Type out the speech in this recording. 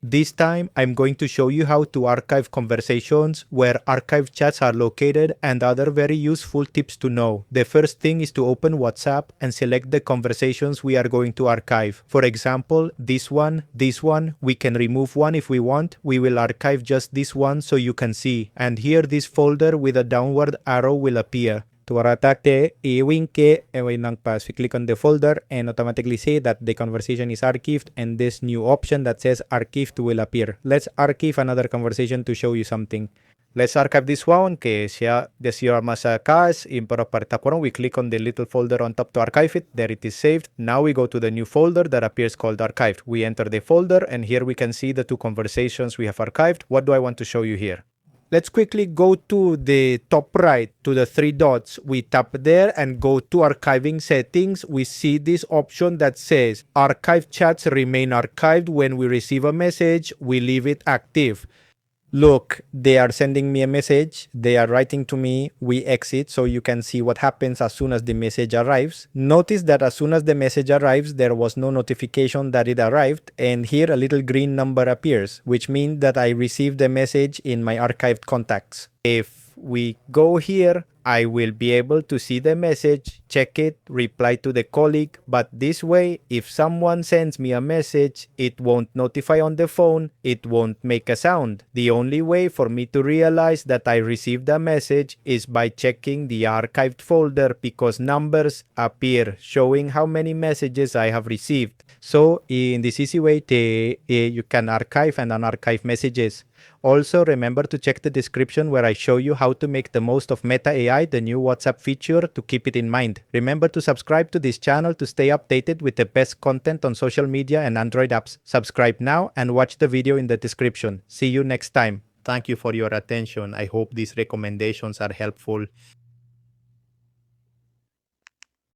This time, I'm going to show you how to archive conversations, where archived chats are located, and other very useful tips to know. The first thing is to open WhatsApp and select the conversations we are going to archive. For example, this one, we can remove one if we want. We will archive just this one so you can see. And here this folder with a downward arrow will appear. To our attack iwing ke nang pass, we click on the folder and automatically say that the conversation is archived, and this new option that says archived will appear. Let's archive another conversation to show you something. Let's archive this one que siya desio masa kas impero partaporong. We click on the little folder on top to archive it. There it is saved. Now we go to the new folder that appears called archived. We enter the folder and here we can see the two conversations we have archived. What do I want to show you here? Let's quickly go to the top right to the three dots. We tap there and go to archiving settings. We see this option that says archive chats remain archived when we receive a message. We leave it active. Look, they are sending me a message. They are writing to me. We exit so you can see what happens as soon as the message arrives. Notice that as soon as the message arrives, there was no notification that it arrived. And here a little green number appears, which means that I received the message in my archived contacts. If we go here, I will be able to see the message, check it, reply to the colleague, but this way, if someone sends me a message, it won't notify on the phone, it won't make a sound. The only way for me to realize that I received a message is by checking the archived folder, because numbers appear showing how many messages I have received. So in this easy way, you can archive and unarchive messages. Also, remember to check the description where I show you how to make the most of Meta AI, the new WhatsApp feature, to keep it in mind. Remember to subscribe to this channel to stay updated with the best content on social media and Android apps. Subscribe now and watch the video in the description. See you next time. Thank you for your attention. I hope these recommendations are helpful.